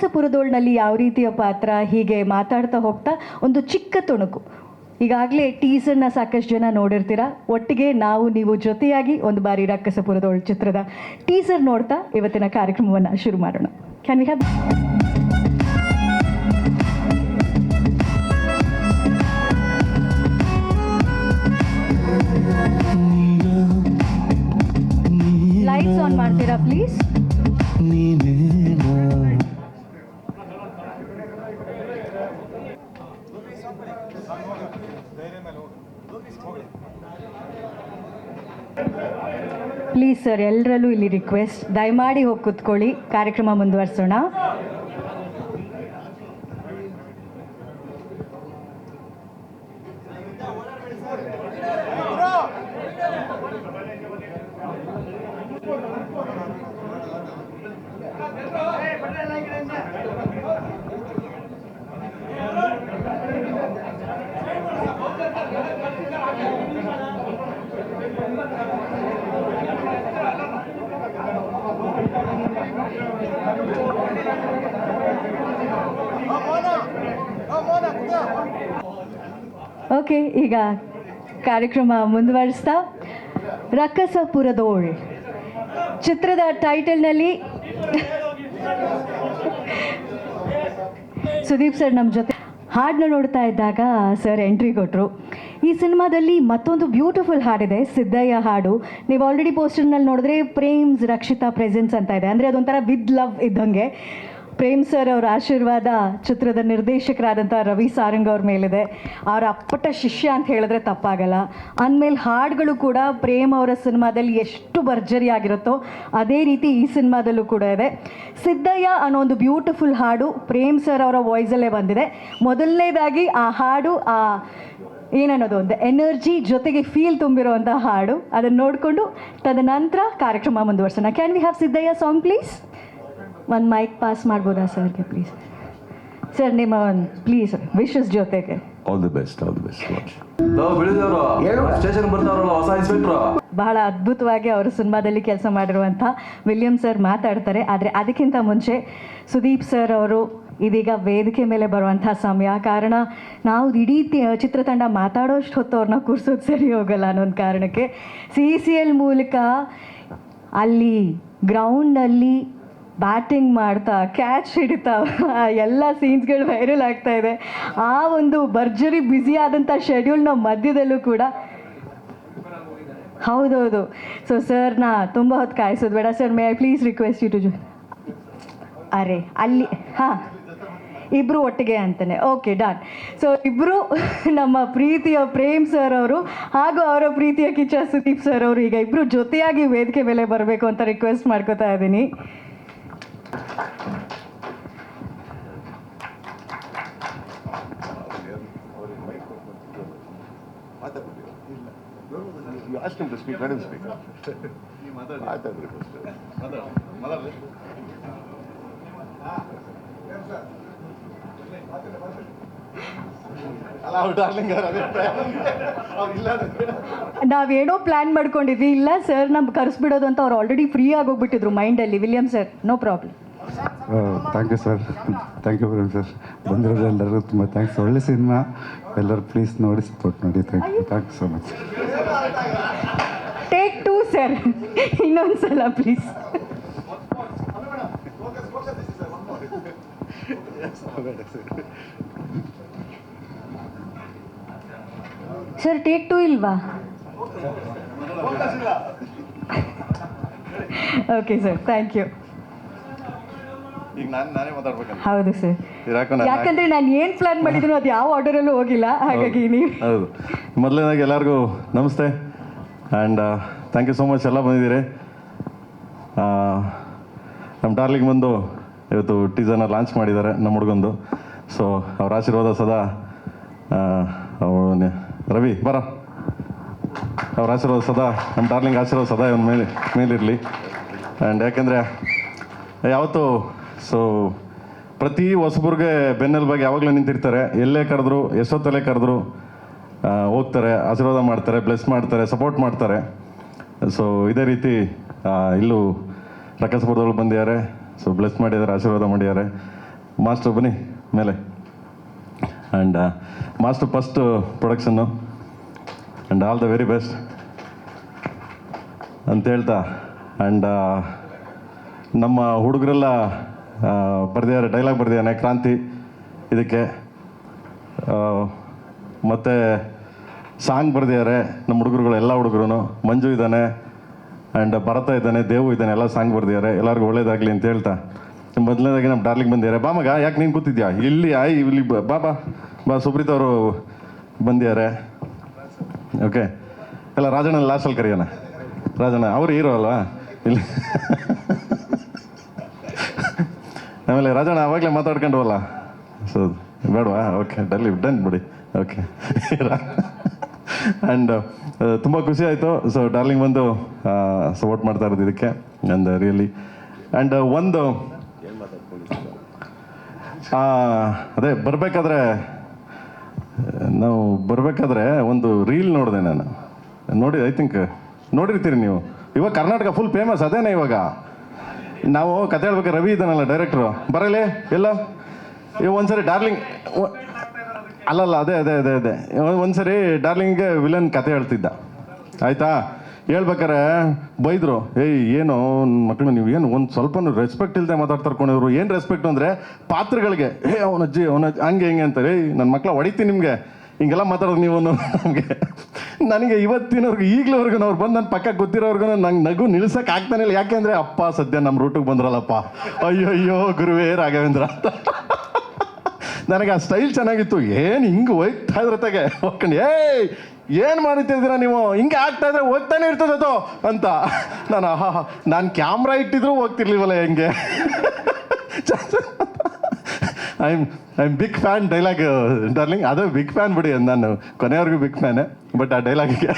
ರಕ್ಕಸಪುರದೋಳ್ನಲ್ಲಿ ಯಾವ ರೀತಿಯ ಪಾತ್ರ ಹೀಗೆ ಮಾತಾಡ್ತಾ ಹೋಗ್ತಾ ಒಂದು ಚಿಕ್ಕ ತುಣುಕು. ಈಗಾಗಲೇ ಟೀಸರ್ನ ಸಾಕಷ್ಟು ಜನ ನೋಡಿರ್ತೀರ. ಒಟ್ಟಿಗೆ ನಾವು ನೀವು ಜೊತೆಯಾಗಿ ಒಂದು ಬಾರಿ ರಕ್ಕಸಪುರದೋಳ್ ಚಿತ್ರದ ಟೀಸರ್ ನೋಡ್ತಾ ಇವತ್ತಿನ ಕಾರ್ಯಕ್ರಮವನ್ನು ಶುರು ಮಾಡೋಣ. Can we have lights on ಮಾಡ್ತೀರಾ ಪ್ಲೀಸ್? ಪ್ಲೀಸ್ ಸರ್, ಎಲ್ಲರಲ್ಲೂ ಇಲ್ಲಿ ರಿಕ್ವೆಸ್ಟ್, ದಯಮಾಡಿ ಹೋಗಿ ಕೂತ್ಕೊಳ್ಳಿ, ಕಾರ್ಯಕ್ರಮ ಮುಂದುವರಿಸೋಣ. ಓಕೆ, ಈಗ ಕಾರ್ಯಕ್ರಮ ಮುಂದುವರಿಸ್ತಾ ರಕ್ಕಸಪುರದೋಳ್ ಚಿತ್ರದ ಟೈಟಲ್ನಲ್ಲಿ ಸುದೀಪ್ ಸರ್ ನಮ್ಮ ಜೊತೆ ಹಾಡನ್ನ ನೋಡ್ತಾ ಇದ್ದಾಗ ಸರ್ ಎಂಟ್ರಿ ಕೊಟ್ಟರು. ಈ ಸಿನಿಮಾದಲ್ಲಿ ಮತ್ತೊಂದು ಬ್ಯೂಟಿಫುಲ್ ಹಾಡಿದೆ, ಸಿದ್ದಯ್ಯ ಹಾಡು. ನೀವು ಆಲ್ರೆಡಿ ಪೋಸ್ಟರ್ನಲ್ಲಿ ನೋಡಿದ್ರೆ ಪ್ರೇಮ್ಸ್ ರಕ್ಷಿತಾ ಪ್ರೆಸೆನ್ಸ್ ಅಂತ ಇದೆ. ಅಂದರೆ ಅದೊಂಥರ ವಿತ್ ಲವ್ ಇದ್ದಂಗೆ. ಪ್ರೇಮ್ ಸರ್ ಅವರ ಆಶೀರ್ವಾದ ಚಿತ್ರದ ನಿರ್ದೇಶಕರಾದಂಥ ರವಿ ಸಾರಂಗ್ ಅವ್ರ ಮೇಲಿದೆ. ಅವರ ಅಪ್ಪಟ ಶಿಷ್ಯ ಅಂತ ಹೇಳಿದ್ರೆ ತಪ್ಪಾಗಲ್ಲ. ಅಂದಮೇಲೆ ಹಾಡುಗಳು ಕೂಡ ಪ್ರೇಮ್ ಅವರ ಸಿನಿಮಾದಲ್ಲಿ ಎಷ್ಟು ಭರ್ಜರಿಯಾಗಿರುತ್ತೋ ಅದೇ ರೀತಿ ಈ ಸಿನಿಮಾದಲ್ಲೂ ಕೂಡ ಇದೆ. ಸಿದ್ದಯ್ಯ ಅನ್ನೋ ಒಂದು ಬ್ಯೂಟಿಫುಲ್ ಹಾಡು ಪ್ರೇಮ್ ಸರ್ ಅವರ ವಾಯ್ಸಲ್ಲೇ ಬಂದಿದೆ. ಮೊದಲನೇದಾಗಿ ಆ ಹಾಡು ಏನನ್ನೋದು ಒಂದು ಎನರ್ಜಿ ಜೊತೆಗೆ ಫೀಲ್ ತುಂಬಿರುವಂಥ ಹಾಡು, ಅದನ್ನು ನೋಡಿಕೊಂಡು ತದನಂತರ ಕಾರ್ಯಕ್ರಮ ಮುಂದುವರ್ಸೋಣ. Can we have Siddaiah song please? ಒಂದು ಮೈಕ್ ಪಾಸ್ ಮಾಡ್ಬೋದಾ ಸರ್ಗೆ ಪ್ಲೀಸ್? ಸರ್ ನಿಮ್ಮ ಒಂದು ಪ್ಲೀಸ್ ವಿಶಸ್ ಜೊತೆಗೆ ಆಲ್ ದಿ ಬೆಸ್ಟ್. ಬಹಳ ಅದ್ಭುತವಾಗಿ ಅವರು ಸಿನಿಮಾದಲ್ಲಿ ಕೆಲಸ ಮಾಡಿರುವಂಥ ವಿಲಿಯಂ ಸರ್ ಮಾತಾಡ್ತಾರೆ. ಆದರೆ ಅದಕ್ಕಿಂತ ಮುಂಚೆ ಸುದೀಪ್ ಸರ್ ಅವರು ಇದೀಗ ವೇದಿಕೆ ಮೇಲೆ ಬರುವಂಥ ಸಮಯ. ಕಾರಣ ನಾವು ಇಡೀ ಚಿತ್ರತಂಡ ಮಾತಾಡೋಷ್ಟು ಹೊತ್ತು ಅವ್ರನ್ನ ಕೂರಿಸೋದು ಸರಿ ಹೋಗಲ್ಲ ಅನ್ನೋ ಒಂದು ಕಾರಣಕ್ಕೆ CCL ಮೂಲಕ ಅಲ್ಲಿ ಗ್ರೌಂಡ್ನಲ್ಲಿ ಬ್ಯಾಟಿಂಗ್ ಮಾಡ್ತಾ ಕ್ಯಾಚ್ ಹಿಡಿತಾ ಎಲ್ಲ ಸೀನ್ಸ್ಗಳು ವೈರಲ್ ಆಗ್ತಾ ಇದೆ. ಆ ಒಂದು ಭರ್ಜರಿ ಬ್ಯುಸಿ ಆದಂಥ ಶೆಡ್ಯೂಲ್ನ ಮಧ್ಯದಲ್ಲೂ ಕೂಡ ಹೌದೌದು. ಸೊ ಸರ್ನ ತುಂಬ ಹೊತ್ತು ಕಾಯಿಸೋದು ಬೇಡ sir. May I please request you to ಅರೆ ಅಲ್ಲಿ ಹಾಂ ಇಬ್ಬರು ಒಟ್ಟಿಗೆ ಅಂತಾನೆ. Okay done. ಸೊ ಇಬ್ಬರು ನಮ್ಮ ಪ್ರೀತಿಯ ಪ್ರೇಮ್ ಸರ್ ಅವರು ಹಾಗೂ ಅವರ ಪ್ರೀತಿಯ ಕಿಚ್ಚ ಸುದೀಪ್ ಸರ್ ಅವರು ಈಗ ಇಬ್ಬರು ಜೊತೆಯಾಗಿ ವೇದಿಕೆ ಮೇಲೆ ಬರಬೇಕು ಅಂತ ರಿಕ್ವೆಸ್ಟ್ ಮಾಡ್ಕೋತಾ ಇದ್ದೀನಿ. You asked him to speak, let him speak. ನಾವೇನೋ ಪ್ಲ್ಯಾನ್ ಮಾಡ್ಕೊಂಡಿದ್ವಿ. ಇಲ್ಲ ಸರ್ ನಮ್ಗೆ ಕರೆಸ್ಬಿಡೋದು ಅಂತ ಅವ್ರು ಆಲ್ರೆಡಿ ಫ್ರೀ ಆಗೋಗ್ಬಿಟ್ಟಿದ್ರು ಮೈಂಡಲ್ಲಿ. William sir, no problem. Thank you sir, thank you William sir. ಬಂದಿರೋದು ಎಲ್ಲರಿಗೂ ತುಂಬ ಥ್ಯಾಂಕ್ಸ್. ಒಳ್ಳೆ ಸಿನಿಮಾ, ಎಲ್ಲರೂ ಪ್ಲೀಸ್ ನೋಡಿ ಸಪೋರ್ಟ್ ಮಾಡಿ. Thank you so much. Take 2 sir, ಇನ್ನೊಂದು ಸಲ ಪ್ಲೀಸ್. ಸರ್ ಟೇಕ್ 2 ಇಲ್ವಾ? Okay sir, thank you. ಈಗ ನಾನೇ ಮಾತಾಡ್ಬೇಕು. ಹೌದು ಸರ್, ಯಾಕಂದ್ರೆ ನಾನು ಏನು ಪ್ಲಾನ್ ಮಾಡಿದ್ರು ಅದು ಯಾವ ಆರ್ಡರಲ್ಲೂ ಹೋಗಿಲ್ಲ, ಹಾಗಾಗಿ ನೀವು. ಹೌದು. ಮೊದಲನೇದಾಗಿ ಎಲ್ಲರಿಗೂ ನಮಸ್ತೆ and thank you so much. ಎಲ್ಲ ಬಂದಿದ್ದೀರಿ. ನಮ್ಮ ಡಾರ್ಲಿಂಗ್ ಬಂದು ಇವತ್ತು ಟೀಸರ್ನ ಲಾಂಚ್ ಮಾಡಿದ್ದಾರೆ ನಮ್ಮ ಹುಡುಗಂದು. ಸೊ ಅವ್ರ ಆಶೀರ್ವಾದ ಸದಾ ರವಿ ಬರ, ಅವ್ರ ಆಶೀರ್ವಾದ ಸದಾ, ನಮ್ಮ ಡಾರ್ಲಿಂಗ್ ಆಶೀರ್ವಾದ ಸದಾ ಇವನ ಮೇಲಿರಲಿ. ಆ್ಯಂಡ್ ಯಾಕೆಂದರೆ ಯಾವತ್ತು ಪ್ರತಿ ಹೊಸಬ್ರಿಗೆ ಬೆನ್ನೆಲುಬಾಗಿ ಯಾವಾಗಲೂ ನಿಂತಿರ್ತಾರೆ. ಎಲ್ಲೇ ಕರೆದ್ರು, ಎಷ್ಟೊತ್ತಲ್ಲೇ ಕರೆದ್ರು ಹೋಗ್ತಾರೆ, ಆಶೀರ್ವಾದ ಮಾಡ್ತಾರೆ, ಬ್ಲೆಸ್ ಮಾಡ್ತಾರೆ, ಸಪೋರ್ಟ್ ಮಾಡ್ತಾರೆ. ಸೊ ಇದೇ ರೀತಿ ಇಲ್ಲೂ ರಕ್ಕಸಪುರದವ್ರು ಬಂದಿದ್ದಾರೆ. ಸೊ ಬ್ಲೆಸ್ ಮಾಡಿದ್ದಾರೆ, ಆಶೀರ್ವಾದ ಮಾಡಿದ್ದಾರೆ. ಮಾಸ್ಟರ್ ಬನ್ನಿ ಮೇಲೆ. And master first production and all the very best ಅಂತ ಹೇಳ್ತಾ, ಆ್ಯಂಡ್ ನಮ್ಮ ಹುಡುಗರೆಲ್ಲ ಬರ್ದಿದ್ದಾರೆ, ಡೈಲಾಗ್ ಬರ್ದಿದ್ದಾನೆ ಕ್ರಾಂತಿ ಇದಕ್ಕೆ, ಮತ್ತು ಸಾಂಗ್ ಬರ್ದಿದ್ದಾರೆ ನಮ್ಮ ಹುಡುಗರುಗಳು, ಎಲ್ಲ ಹುಡುಗರು. ಮಂಜು ಇದ್ದಾನೆ ಆ್ಯಂಡ್ ಭರತ ಇದ್ದಾನೆ, ದೇವು ಇದ್ದಾನೆ, ಎಲ್ಲ ಸಾಂಗ್ ಬರ್ದಿದ್ದಾರೆ. ಎಲ್ಲರಿಗೂ ಒಳ್ಳೇದಾಗಲಿ ಅಂತ ಹೇಳ್ತಾ, ಮೊದಲನೇದಾಗಿ ನಮ್ಮ ಡಾರ್ಲಿಂಗ್ ಬಂದಿದ್ದಾರೆ. ಬಾ ಮಗ, ಯಾಕೆ ನೀನು ಕೂತಿದ್ಯಾ ಇಲ್ಲಿ? ಇಲ್ಲಿ ಬಾ ಬಾ ಬಾ. ಸುಬ್ರೀತ್ ಅವರು ಬಂದಿದ್ದಾರೆ. ಓಕೆ, ಎಲ್ಲ ರಾಜಣ್ಣ ಲಾಸ್ಟಲ್ಲಿ ಕರೆಯೋಣ. ರಾಜಣ್ಣ ಅವರು ಹೀರೋ ಅಲ್ವಾ ಇಲ್ಲಿ. ಆಮೇಲೆ ರಾಜಣ್ಣ ಅವಾಗಲೇ ಮಾತಾಡ್ಕೊಂಡ್ವಲ್ಲ, ಸೊ ಬೇಡವಾ? ಓಕೆ, ಡನ್ ಬಿಡಿ. ಓಕೆ. ಆ್ಯಂಡ್ ತುಂಬ ಖುಷಿ ಆಯಿತು. ಸೊ ಡಾರ್ಲಿಂಗ್ ಬಂದು ಸಪೋರ್ಟ್ ಮಾಡ್ತಾ ಇರೋದು ಇದಕ್ಕೆ, ಆ್ಯಂಡ್ ರಿಯಲಿ. ಆ್ಯಂಡ್ ಒಂದು ಅದೇ ಬರಬೇಕಾದ್ರೆ ಒಂದು ರೀಲ್ ನೋಡಿದೆ ನಾನು. ಐ ಥಿಂಕ್ ನೋಡಿರ್ತೀರಿ ನೀವು. ಇವಾಗ ಕರ್ನಾಟಕ ಫುಲ್ ಫೇಮಸ್ ಅದೇನೇ. ಇವಾಗ ನಾವು ಕತೆ ಹೇಳ್ಬೇಕಾದ್ರೆ ರವಿ ಇದ್ದಾನಲ್ಲ ಡೈರೆಕ್ಟ್ರು, ಬರಲೇ ಎಲ್ಲ ಒಂದ್ಸರಿ ಡಾರ್ಲಿಂಗ್ ಅಲ್ಲಲ್ಲ ಅದೇ ಒಂದ್ಸರಿ ಡಾರ್ಲಿಂಗ್ಗೆ ವಿಲನ್ ಕತೆ ಹೇಳ್ತಿದ್ದ, ಆಯಿತಾ? ಹೇಳ್ಬೇಕಾರೆ ಬೈದರು, ಏನು ಮಕ್ಕಳು ನೀವು ಏನು ಒಂದು ಸ್ವಲ್ಪ ರೆಸ್ಪೆಕ್ಟ್ ಇಲ್ಲದೆ ಮಾತಾಡ್ತಾರ್ಕೊಂಡಿದ್ರು. ಏನು ರೆಸ್ಪೆಕ್ಟ್ ಅಂದರೆ ಪಾತ್ರಗಳಿಗೆ ಅವನ ಅಜ್ಜಿ ಹಂಗೆ ಹಿಂಗೆ ಅಂತಾರೆ. ನನ್ನ ಮಕ್ಕಳ ಹೊಡಿತೀನಿ ನಿಮಗೆ, ಹಿಂಗೆಲ್ಲ ಮಾತಾಡೋದು ನೀವು ನಮಗೆ. ನನಗೆ ಇವತ್ತಿನವ್ರಿಗೆ ಈಗಲವರೆಗೂ ಅವ್ರು ಬಂದು ನನ್ನ ಪಕ್ಕ ಗೊತ್ತಿರೋರ್ಗು ನಂಗೆ ನಗು ನಿಲ್ಸಕ್ಕೆ ಆಗ್ತಾನೆ ಇಲ್ಲ. ಯಾಕೆಂದರೆ ಅಪ್ಪ ಸದ್ಯ ನಮ್ಮ ರೂಟಿಗೆ ಬಂದ್ರಲ್ಲಪ್ಪ, ಅಯ್ಯೋ ಗುರುವೇ ರಾಘವೇಂದ್ರ ಅಂತ. ನನಗೆ ಆ ಸ್ಟೈಲ್ ಚೆನ್ನಾಗಿತ್ತು. ಏನು ಹಿಂಗೆ ಹೋಗ್ತಾ ಇದ್ರತ್ತಾಗೆ ಹೋಗ್ಕೊಂಡು, ಏನು ಮಾಡ್ತಿದ್ದೀರಾ ನೀವು, ಹಿಂಗೆ ಆಗ್ತಾ ಇದ್ರೆ ಹೋಗ್ತಾನೆ ಇರ್ತದೆ ಅದು ಅಂತ. ನಾನು ಕ್ಯಾಮ್ರಾ ಇಟ್ಟಿದ್ರು ಹೋಗ್ತಿರ್ಲಿವಲ್ಲ ಹೆಂಗೆ. I am big fan dialogue darling. ಅದು ಬಿಗ್ ಫ್ಯಾನ್ ಬಿಡಿ, ನಾನು ಕೊನೆಯವರೆಗೂ ಬಿಗ್ ಫ್ಯಾನೇ. ಬಟ್ ಆ ಡೈಲಾಗಿಗೆ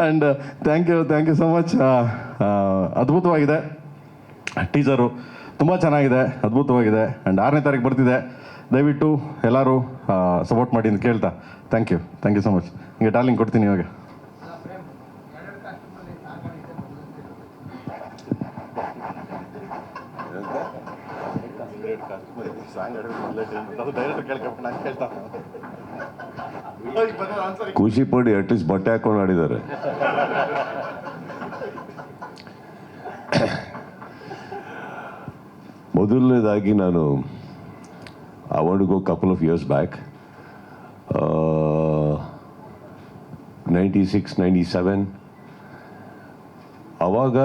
and thank you so much. ಅದ್ಭುತವಾಗಿದೆ ಟೀಸರು, ತುಂಬ ಚೆನ್ನಾಗಿದೆ, ಅದ್ಭುತವಾಗಿದೆ. ಆ್ಯಂಡ್ 6ನೇ ತಾರೀಕು ಬರ್ತಿದೆ. ದಯವಿಟ್ಟು ಎಲ್ಲರೂ ಸಪೋರ್ಟ್ ಮಾಡಿ ಅಂತ ಕೇಳ್ತಾ, ಥ್ಯಾಂಕ್ ಯು ಸೊ ಮಚ್. ಹಿಂಗೆ ಡಾರ್ಲಿಂಗ್ ಕೊಡ್ತೀನಿ ಇವಾಗ. ಖುಷಿ ಪಡಿ, ಅಟ್ಲೀಸ್ಟ್ ಬಟ್ಟೆ ಹಾಕೊಂಡು ಆಡಿದ್ದಾರೆ. ಮೊದಲನೇದಾಗಿ ನಾನು I want to go couple of years back, 96, 97. ಆವಾಗ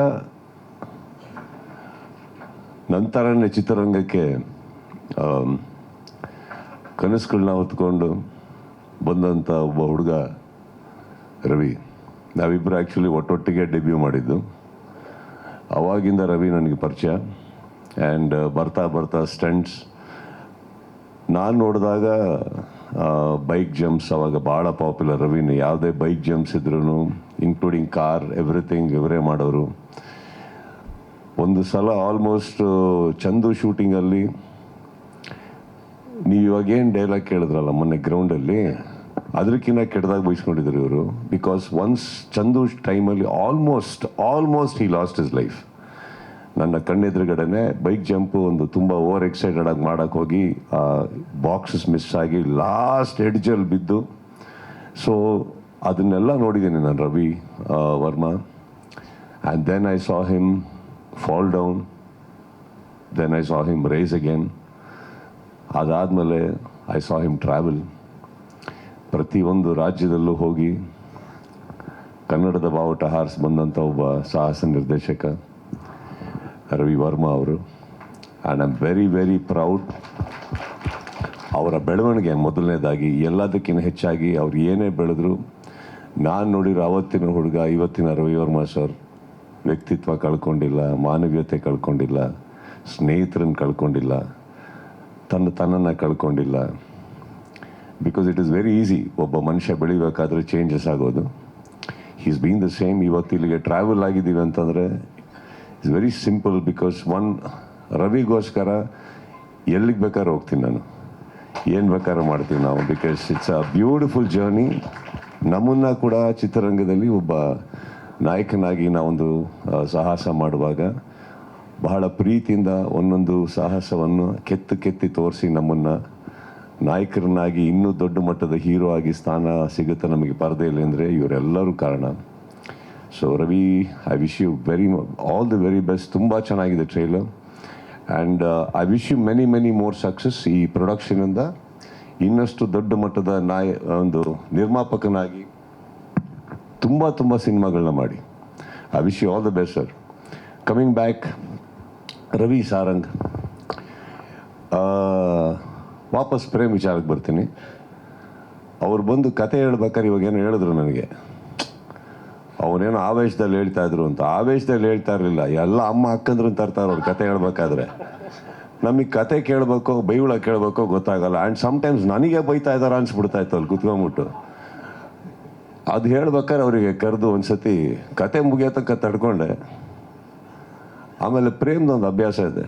ನಂತರನೇ ಚಿತ್ರರಂಗಕ್ಕೆ ಕನಸುಗಳನ್ನ ಹೊತ್ಕೊಂಡು ಬಂದಂಥ ಒಬ್ಬ ಹುಡುಗ ರವಿ. ನಾವಿಬ್ಬರು ಆ್ಯಕ್ಚುಲಿ ಒಟ್ಟೊಟ್ಟಿಗೆ ಡೆಬ್ಯೂ ಮಾಡಿದ್ದು. ಅವಾಗಿಂದ ರವಿ ನನಗೆ ಪರಿಚಯ. ಆ್ಯಂಡ್ ಬರ್ತಾ ಸ್ಟಂಟ್ಸ್ ನಾನು ನೋಡಿದಾಗ ಬೈಕ್ ಜಂಪ್ಸ್ ಅವಾಗ ಭಾಳ ಪಾಪ್ಯುಲರ್. ರವಿನ ಯಾವುದೇ ಬೈಕ್ ಜಂಪ್ಸ್ ಇದ್ರೂ ಇನ್ಕ್ಲೂಡಿಂಗ್ ಕಾರ್ ಎವ್ರಿಥಿಂಗ್ ಇವರೇ ಮಾಡೋರು. ಒಂದು ಸಲ ಆಲ್ಮೋಸ್ಟ್ ಚಂದು ಶೂಟಿಂಗಲ್ಲಿ ನೀವು ಇವಾಗೇನು ಡೈಲಾಗ್ ಕೇಳಿದ್ರಲ್ಲ ಮೊನ್ನೆ ಗ್ರೌಂಡಲ್ಲಿ, ಅದಕ್ಕಿಂತ ಕೆಟ್ಟದಾಗ ಬಯಸ್ಕೊಂಡಿದ್ರು ಇವರು. ಬಿಕಾಸ್ ಒನ್ಸ್ ಚಂದು ಟೈಮಲ್ಲಿ almost he lost his life. ನನ್ನ ಕಣ್ಣೆದುರುಗಡೆನೆ ಬೈಕ್ ಜಂಪು ಒಂದು ತುಂಬ ಓವರ್ ಎಕ್ಸೈಟೆಡ್ ಆಗಿ ಮಾಡೋಕ್ಕೆ ಹೋಗಿ ಬಾಕ್ಸಸ್ ಮಿಸ್ ಆಗಿ ಲಾಸ್ಟ್ ಎಡ್ಜಲ್ಲಿ ಬಿದ್ದು. ಸೊ ಅದನ್ನೆಲ್ಲ ನೋಡಿದ್ದೀನಿ ನಾನು Ravi Varma. And then I saw him fall down, then I saw him rise again. ಅದಾದಮೇಲೆ ಐ ಸಾ ಹಿಮ್ ಟ್ರಾವೆಲ್. ಪ್ರತಿಯೊಂದು ರಾಜ್ಯದಲ್ಲೂ ಹೋಗಿ ಕನ್ನಡದ ಬಾವುಟ ಹಾರಿಸಿ ಬಂದಂಥ ಒಬ್ಬ ಸಾಹಸ ನಿರ್ದೇಶಕ ರವಿ ವರ್ಮಾ ಅವರು. And I am very proud. ಅವರ ಬೆಳವಣಿಗೆ ಮೊದಲನೇದಾಗಿ, ಎಲ್ಲದಕ್ಕಿಂತ ಹೆಚ್ಚಾಗಿ ಅವ್ರು ಏನೇ ಬೆಳೆದ್ರು, ನಾನು ನೋಡಿರೋ ಅವತ್ತಿನ ಹುಡುಗ ಇವತ್ತಿನ ರವಿ ವರ್ಮಾ ಸರ್ ವ್ಯಕ್ತಿತ್ವ ಕಳ್ಕೊಂಡಿಲ್ಲ, ಮಾನವೀಯತೆ ಕಳ್ಕೊಂಡಿಲ್ಲ, ಸ್ನೇಹಿತರನ್ನು ಕಳ್ಕೊಂಡಿಲ್ಲ, ತನ್ನನ್ನು ಕಳ್ಕೊಂಡಿಲ್ಲ. Because it is very easy ಒಬ್ಬ ಮನುಷ್ಯ ಬೆಳಿಬೇಕಾದ್ರೆ ಚೇಂಜಸ್ ಆಗೋದು. Is been the same. ಇವತ್ತು ಇಲ್ಲಿಗೆ ಟ್ರಾವೆಲ್ ಆಗಿದ್ದೀವಿ ಅಂತಂದರೆ ಇಟ್ಸ್ ವೆರಿ ಸಿಂಪಲ್. ಬಿಕಾಸ್ ರವಿಗೋಸ್ಕರ ಎಲ್ಲಿಗೆ ಬೇಕಾದ್ರೆ ಹೋಗ್ತೀನಿ ನಾನು, ಏನು ಬೇಕಾದ್ರೂ ಮಾಡ್ತೀವಿ ನಾವು. Because it's a beautiful journey. ನಮ್ಮನ್ನು ಕೂಡ ಚಿತ್ರರಂಗದಲ್ಲಿ ಒಬ್ಬ ನಾಯಕನಾಗಿ ನಾವೊಂದು ಸಾಹಸ ಮಾಡುವಾಗ ಬಹಳ ಪ್ರೀತಿಯಿಂದ ಒಂದೊಂದು ಸಾಹಸವನ್ನು ಕೆತ್ತಿ ತೋರಿಸಿ ನಮ್ಮನ್ನು ನಾಯಕರನ್ನಾಗಿ ಇನ್ನೂ ದೊಡ್ಡ ಮಟ್ಟದ ಹೀರೋ ಆಗಿ ಸ್ಥಾನ ಸಿಗುತ್ತೆ ನಮಗೆ ಪರದೆಯಲ್ಲಿ ಅಂದರೆ ಇವರೆಲ್ಲರೂ ಕಾರಣ. So Ravi, I wish you all the very best. ತುಂಬ ಚೆನ್ನಾಗಿದೆ trailer and I wish you many more success. ಈ ಪ್ರೊಡಕ್ಷನಿಂದ ಇನ್ನಷ್ಟು ದೊಡ್ಡ ಮಟ್ಟದ ಒಂದು ನಿರ್ಮಾಪಕನಾಗಿ ತುಂಬ ಸಿನಿಮಾಗಳನ್ನ ಮಾಡಿ. I wish you all the best sir. Coming back, Ravi Sarang, ವಾಪಸ್ ಪ್ರೇಮ್ ವಿಚಾರಕ್ಕೆ ಬರ್ತೀನಿ. ಅವ್ರು ಬಂದು ಕತೆ ಹೇಳ್ಬೇಕಾದ್ರೆ ಇವಾಗೇನೋ ಹೇಳಿದ್ರು ನನಗೆ, ಅವನೇನೋ ಆವೇಶದಲ್ಲಿ ಹೇಳ್ತಾ ಇದ್ರು ಅಂತ. ಆವೇಶದಲ್ಲಿ ಹೇಳ್ತಾ ಇರಲಿಲ್ಲ, ಎಲ್ಲ ಅಮ್ಮ ಅಕ್ಕಂದ್ರು ತರ್ತಾರೆ ಅವ್ರು ಕತೆ ಹೇಳ್ಬೇಕಾದ್ರೆ. ನಮಗೆ ಕತೆ ಕೇಳಬೇಕೋ ಬೈಗುಳ ಕೇಳಬೇಕೋ ಗೊತ್ತಾಗಲ್ಲ. ಆ್ಯಂಡ್ ಸಮ್ಟೈಮ್ಸ್ ನನಗೆ ಬೈತಾ ಇದ್ದಾರೆ ಅನ್ಸ್ಬಿಡ್ತಾ ಇತ್ತು ಅಲ್ಲಿ ಕುತ್ಕೊಂಬಿಟ್ಟು. ಅದು ಹೇಳ್ಬೇಕಾದ್ರೆ ಅವರಿಗೆ ಕರೆದು ಒಂದ್ಸತಿ ಕತೆ ಮುಗಿಯೋ ತನಕ ತಡ್ಕೊಂಡೆ. ಆಮೇಲೆ ಪ್ರೇಮ್ದೊಂದು ಅಭ್ಯಾಸ ಇದೆ,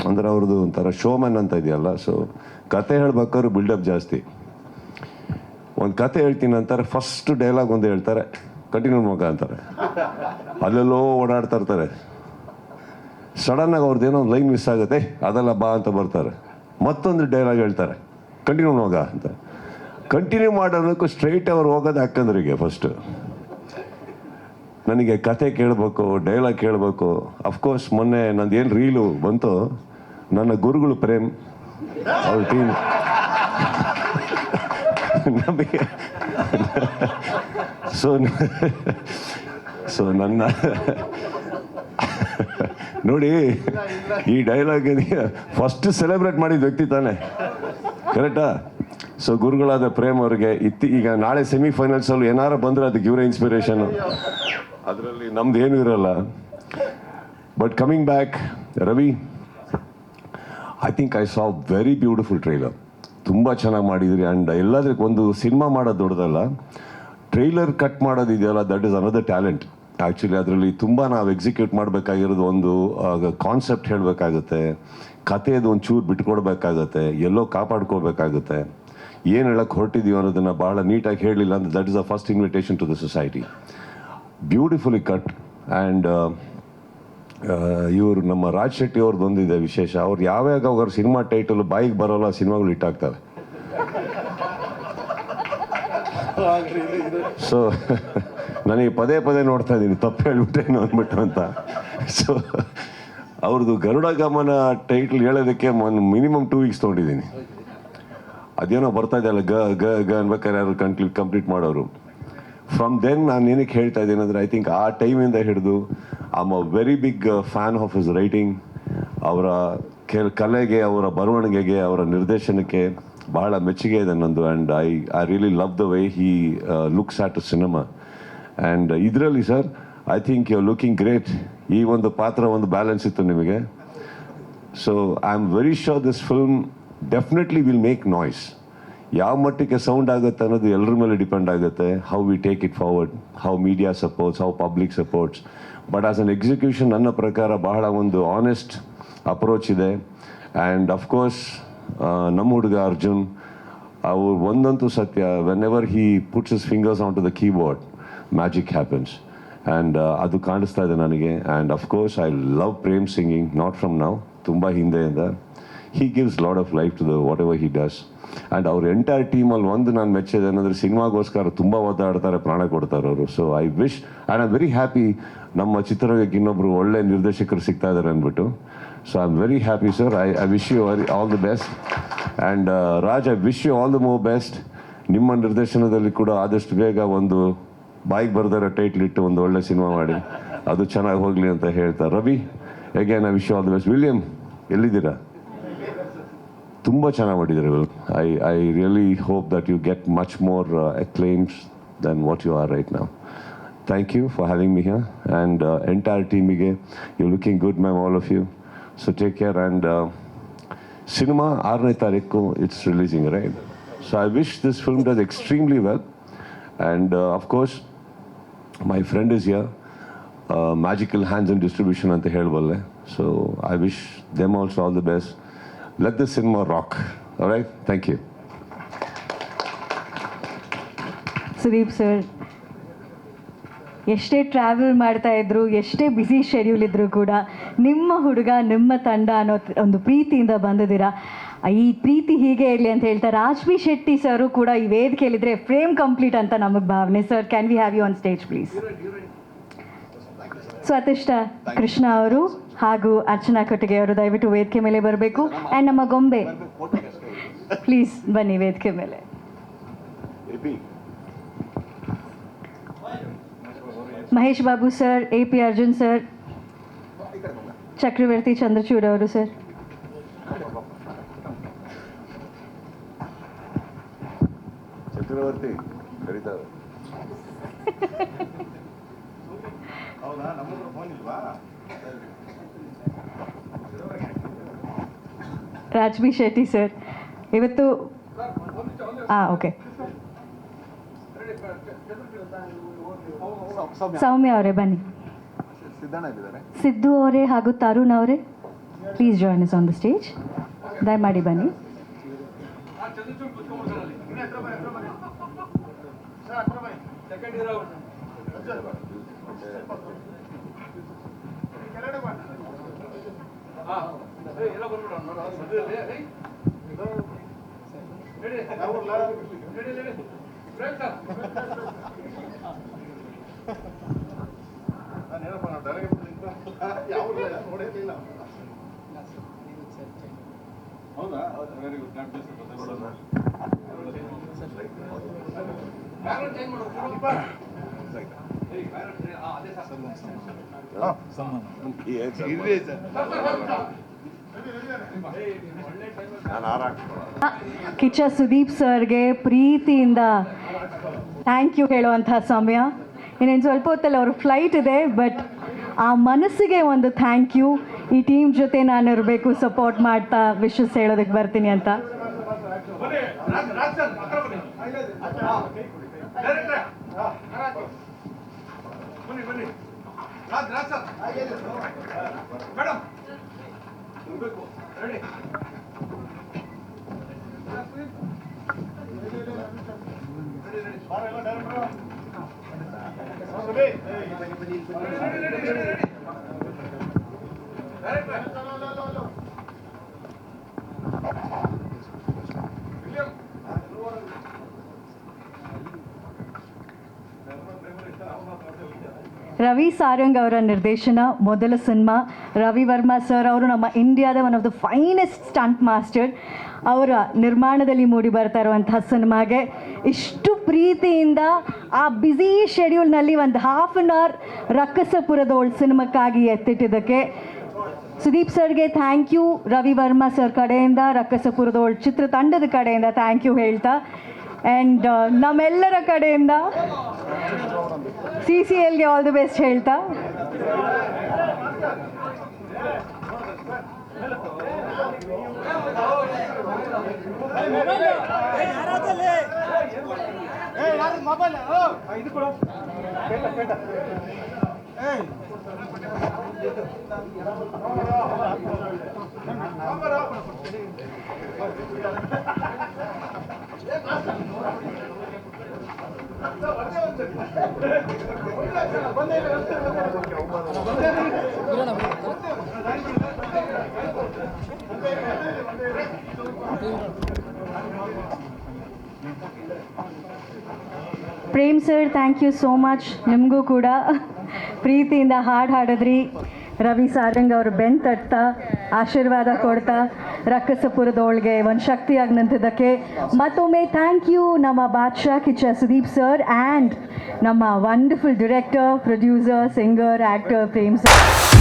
ಅಂದರೆ ಅವ್ರದ್ದು ಒಂಥರ ಶೋಮನ್ ಅಂತ ಇದೆಯಲ್ಲ. ಸೊ ಕತೆ ಹೇಳ್ಬೇಕಾದ್ರೆ ಬಿಲ್ಡಪ್ ಜಾಸ್ತಿ. ಒಂದು ಕತೆ ಹೇಳ್ತೀನಿ ಅಂತಾರೆ, ಫಸ್ಟ್ ಡೈಲಾಗ್ ಒಂದು ಹೇಳ್ತಾರೆ, ಕಂಟಿನ್ಯೂ ಮಗ ಅಂತಾರೆ, ಅಲ್ಲೆಲ್ಲೋ ಓಡಾಡ್ತಾ ಇರ್ತಾರೆ. ಸಡನ್ನಾಗಿ ಅವ್ರದ್ದೇನೋ ಒಂದು ಲೈನ್ ಮಿಸ್ ಆಗುತ್ತೆ, ಅದೆಲ್ಲ ಬಾ ಅಂತ ಬರ್ತಾರೆ, ಮತ್ತೊಂದು ಡೈಲಾಗ್ ಹೇಳ್ತಾರೆ, ಕಂಟಿನ್ಯೂ ಮಗ ಅಂತ. ಕಂಟಿನ್ಯೂ ಮಾಡೋದಕ್ಕೂ ಸ್ಟ್ರೈಟ್ ಅವ್ರು ಹೋಗೋದು ಅಕ್ಕಂದ್ರಿಗೆ ಫಸ್ಟು. ನನಗೆ ಕತೆ ಕೇಳಬೇಕು, ಡೈಲಾಗ್ ಕೇಳಬೇಕು. ಅಫ್ಕೋರ್ಸ್ ಮೊನ್ನೆ ನಂದು ಏನು ರೀಲು ಬಂತು, ನನ್ನ ಗುರುಗಳು ಪ್ರೇಮ್ ಅವ್ರ ಟೀಮ್ ನಮಗೆ ಸೊ ನನ್ನ ನೋಡಿ, ಈ ಡೈಲಾಗ್ ಫಸ್ಟ್ ಸೆಲೆಬ್ರೇಟ್ ಮಾಡಿದ ವ್ಯಕ್ತಿ ತಾನೆ, ಕರೆಕ್ಟಾ? ಸೊ ಗುರುಗಳಾದ ಪ್ರೇಮ್ ಅವ್ರಿಗೆ ಈಗ ನಾಳೆ ಸೆಮಿಫೈನಲ್ಸಲ್ಲಿ ಏನಾರು ಬಂದರೆ ಅದಕ್ಕೆ ಇವರೇ ಇನ್ಸ್ಪಿರೇಷನು. ಅದರಲ್ಲಿ ನಮ್ದು ಏನೂ ಇರಲ್ಲ. But coming back, Ravi, I think I saw very beautiful trailer. ತುಂಬ ಚೆನ್ನಾಗಿ ಮಾಡಿದ್ರಿ. ಆ್ಯಂಡ್ ಎಲ್ಲದಕ್ಕೆ ಒಂದು ಸಿನಿಮಾ ಮಾಡೋದು ದೊಡ್ಡದಲ್ಲ, ಟ್ರೈಲರ್ ಕಟ್ ಮಾಡೋದಿದೆಯಲ್ಲ, that is another talent. Actually ಅದರಲ್ಲಿ ತುಂಬ ನಾವು ಎಕ್ಸಿಕ್ಯೂಟ್ ಮಾಡಬೇಕಾಗಿರೋದು, ಒಂದು ಕಾನ್ಸೆಪ್ಟ್ ಹೇಳಬೇಕಾಗುತ್ತೆ, ಕಥೆದು ಒಂದು ಚೂರು ಬಿಟ್ಕೊಡ್ಬೇಕಾಗತ್ತೆ, ಎಲ್ಲೋ ಕಾಪಾಡ್ಕೋಬೇಕಾಗುತ್ತೆ, ಏನು ಹೇಳಕ್ಕೆ ಹೊರಟಿದ್ದೀವಿ ಅನ್ನೋದನ್ನು ಭಾಳ ನೀಟಾಗಿ ಹೇಳಲಿಲ್ಲ ಅಂದರೆ that is the first invitation to the society. Beautifully cut. And ಇವರು ನಮ್ಮ ರಾಜ್ ಶೆಟ್ಟಿ ಅವ್ರದ್ದು ಒಂದಿದೆ ವಿಶೇಷ, ಅವ್ರು ಯಾವಾಗ ಅವ್ರ ಸಿನಿಮಾ ಟೈಟಲ್ ಬಾಯಿಗೆ ಬರೋಲ್ಲ ಸಿನಿಮಾಗಳು ಹಿಟ್ಟಾಗ್ತವೆ. ಸೊ ನನಗೆ ಪದೇ ನೋಡ್ತಾ ಇದ್ದೀನಿ, ತಪ್ಪು ಹೇಳ್ಬಿಟ್ಟೇನು ಅಂದ್ಬಿಟ್ಟು ಅಂತ. ಸೊ ಅವ್ರದ್ದು ಗರುಡ ಗಮನ ಟೈಟಲ್ ಹೇಳೋದಕ್ಕೆ ಮಿನಿಮಮ್ 2 ವೀಕ್ಸ್ ತೊಗೊಂಡಿದ್ದೀನಿ. ಅದೇನೋ ಬರ್ತಾ ಇದೆಯಲ್ಲ ಗ ಅನ್ಬೇಕಾದ್ರೆ ಯಾರು ಕಂಪ್ಲೀಟ್ ಮಾಡೋರು. ಫ್ರಮ್ ದೆನ್ ನಾನು ಏನಕ್ಕೆ ಹೇಳ್ತಾ ಇದ್ದೀನಿ ಅಂದರೆ, ಐ ಥಿಂಕ್ ಆ ಟೈಮಿಂದ ಹಿಡಿದು I am a very big fan of his writing. ಅವರ ಕಲೆಗೆ, ಅವರ ಬರವಣಿಗೆಗೆ, ಅವರ ನಿರ್ದೇಶನಕ್ಕೆ ಬಹಳ ಮೆಚ್ಚುಗೆ ಇದೆ ನಂದು. And I really love the way he looks at a cinema. And ಇದರಲ್ಲಿ sir, I think you are looking great. ಈ ಒಂದು ಪಾತ್ರ ಒಂದು ಬ್ಯಾಲೆನ್ಸ್ ಇತ್ತು ನಿಮಗೆ. So I am very sure this film definitely will make noise. ಯಾವ ಮಟ್ಟಿಗೆ sound ಆಗುತ್ತೆ ಅನ್ನೋದು ಎಲ್ಲರ ಮೇಲೆ ಡಿಪೆಂಡ್ ಆಗುತ್ತೆ. How we take it forward, how media supports, how public supports. But as an execution ನನ್ನ ಪ್ರಕಾರ ಬಹಳ ಒಂದು ಆನೆಸ್ಟ್ ಅಪ್ರೋಚ್ ಇದೆ. ಆ್ಯಂಡ್ ಅಫ್ಕೋರ್ಸ್ ನಮ್ಮ ಹುಡುಗ ಅರ್ಜುನ್, ಅವ್ರು ಒಂದಂತೂ ಸತ್ಯ, when ever he puts his fingers on to the keyboard, magic happens. And ಅದು ಕಾಣಿಸ್ತಾ ಇದೆ ನನಗೆ. And of course I love Prem singing, not from now, ತುಂಬ ಹಿಂದೆಯಿಂದ. He gives lot of life to the what ever he does. And ಅವ್ರ entire ಟೀಮಲ್ಲಿ ಒಂದು ನಾನು ಮೆಚ್ಚಿದೆ ಏನಂದರೆ, ಸಿನಿಮಾಗೋಸ್ಕರ ತುಂಬ ಒದ್ದಾಡ್ತಾರೆ, ಪ್ರಾಣ ಕೊಡ್ತಾರೆ ಅವರು. So I wish and I am very happy ನಮ್ಮ ಚಿತ್ರರಂಗಕ್ಕೆ ಇನ್ನೊಬ್ಬರು ಒಳ್ಳೆ ನಿರ್ದೇಶಕರು ಸಿಗ್ತಾ ಇದ್ದಾರೆ ಅಂದ್ಬಿಟ್ಟು. So I am very happy sir. I wish you all the best. And Raj, I wish you all the more best. ನಿಮ್ಮ ನಿರ್ದೇಶನದಲ್ಲಿ ಕೂಡ ಆದಷ್ಟು ಬೇಗ ಒಂದು ಬಾಯಿಗೆ ಬರ್ದಾರ ಟೈಟ್ಲ್ ಇಟ್ಟು ಒಂದು ಒಳ್ಳೆ ಸಿನಿಮಾ ಮಾಡಿ ಅದು ಚೆನ್ನಾಗಿ ಹೋಗಲಿ ಅಂತ ಹೇಳ್ತಾರೆ. Ravi, again I wish you all the best. William, ಎಲ್ಲಿದ್ದೀರಾ? ತುಂಬ ಚೆನ್ನಾಗಿ ಮಾಡಿದ್ದೀರಿ. I really hope that you get much more acclaims than what you are right now. Thank you for having me here. And entire teamige, you're looking good, ma'am, all of you. So take care. And cinema 6ನೇ ತಾರೀಕು it's releasing, right? So I wish this film does extremely well. And of course, my friend is here, Magical Hands and Distribution anta helballe. So I wish them also all the best. Let the cinema rock. All right? Thank you. Sudeep sir, ಎಷ್ಟೇ travel ಮಾಡ್ತಾ ಇದ್ರು, ಎಷ್ಟೇ busy schedule ಇದ್ದರೂ ಕೂಡ ನಿಮ್ಮ ಹುಡುಗ ನಿಮ್ಮ ತಂಡ ಅನ್ನೋ ಒಂದು ಪ್ರೀತಿಯಿಂದ ಬಂದಿದ್ದೀರಾ. ಈ ಪ್ರೀತಿ ಹೀಗೆ ಇರಲಿ ಅಂತ ಹೇಳ್ತಾ ರಾಜ್ಬಿ ಶೆಟ್ಟಿ ಸರು ಕೂಡ ಈ ವೇದಿಕೆಯಲ್ಲಿದ್ದರೆ ಫ್ರೇಮ್ ಕಂಪ್ಲೀಟ್ ಅಂತ ನಮಗೆ ಭಾವನೆ. Sir, can we have you on stage please? Swathishta Krishna ಅವರು ಹಾಗೂ ಅರ್ಚನಾ ಕೊಟ್ಟಿಗೆ ಅವರು ದಯವಿಟ್ಟು ವೇದಿಕೆ ಮೇಲೆ ಬರಬೇಕು. ಆ್ಯಂಡ್ ನಮ್ಮ ಗೊಂಬೆ ಪ್ಲೀಸ್ ಬನ್ನಿ ವೇದಿಕೆ ಮೇಲೆ. Mahesh Babu sir, AP Arjun sir, Chakravarthi Chandrachud ಅವರು ಸರ್. ಚಕ್ರವರ್ತಿ ಕರೀತಾರೆ. ರಾಜ್ಬಿ ಶೆಟ್ಟಿ ಸರ್ ಇವತ್ತು ಓಕೆ. ಸೌಮ್ಯ ಅವರೇ ಬನ್ನಿ. ಸಿದ್ದು ಅವರೇ ಹಾಗೂ ತರುಣ್ ಅವರೇ please join us on the stage. ದಯಮಾಡಿ ಬನ್ನಿ. ಕಿಚ್ಚ ಸುದೀಪ್ ಸರ್ಗೆ ಪ್ರೀತಿಯಿಂದ ಥ್ಯಾಂಕ್ ಯು ಹೇಳುವಂತಹ ಸಮಯ. ಇನ್ನೇನು ಸ್ವಲ್ಪ ಹೊತ್ತಲ್ಲಿ ಅವ್ರ ಫ್ಲೈಟ್ ಇದೆ, ಬಟ್ ಆ ಮನಸ್ಸಿಗೆ ಒಂದು ಥ್ಯಾಂಕ್ ಯು. ಈ ಟೀಮ್ ಜೊತೆ ನಾನು ಇರಬೇಕು, ಸಪೋರ್ಟ್ ಮಾಡ್ತಾ ವಿಶಸ್ ಹೇಳೋದಕ್ಕೆ ಬರ್ತೀನಿ ಅಂತ. ರವಿ ಸಾರಂಗ್ ಅವರ ನಿರ್ದೇಶನ, ಮೊದಲ ಸಿನಿಮಾ. ರವಿ ವರ್ಮಾ ಸರ್ ಅವರು ನಮ್ಮ ಇಂಡಿಯಾದ one of the finest stunt master. ಅವರ ನಿರ್ಮಾಣದಲ್ಲಿ ಮೂಡಿ ಬರ್ತಾ ಇರುವಂತಹ ಸಿನಿಮಾಗೆ ಇಷ್ಟು ಪ್ರೀತಿಯಿಂದ ಆ ಬ್ಯುಸಿ ಶೆಡ್ಯೂಲ್ನಲ್ಲಿ ಒಂದು ಹಾಫ್ ಆನ್ ಅವರ್ ರಕ್ಕಸಪುರದೋಳ್ ಸಿನಿಮಾಕ್ಕಾಗಿ ಎತ್ತಿಟ್ಟಿದ್ದಕ್ಕೆ ಸುದೀಪ್ ಸರ್ಗೆ thank you. Ravi Varma sir ಕಡೆಯಿಂದ, ರಕ್ಕಸಪುರದೋಳ್ ಚಿತ್ರತಂಡದ ಕಡೆಯಿಂದ ಥ್ಯಾಂಕ್ ಯು ಹೇಳ್ತಾ, ಆ್ಯಂಡ್ ನಮ್ಮೆಲ್ಲರ ಕಡೆಯಿಂದ CCLಗೆ ಆಲ್ ದಿ ಬೆಸ್ಟ್ ಹೇಳ್ತಾ, Prem sir thank you so much. ನಿಮಗೂ ಕೂಡ ಪ್ರೀತಿಯಿಂದ ಹಾಡಿದ್ರಿ. ರವಿ ಸಾರಂಗ್ ಅವರು ಬೆನ್ ತಟ್ತಾ ಆಶೀರ್ವಾದ ಕೊಡ್ತಾ ರಕ್ಕಸಪುರದೊಳಗೆ ಒಂದು ಶಕ್ತಿಯಾಗಿ ನಿಂತಿದ್ದಕ್ಕೆ ಮತ್ತೊಮ್ಮೆ ಥ್ಯಾಂಕ್ ಯು ನಮ್ಮ ಬಾದ್ಶಾ ಕಿಚ್ಚ ಸುದೀಪ್ ಸರ್ ಆ್ಯಂಡ್ ನಮ್ಮ wonderful director, producer, singer, actor Prem sir.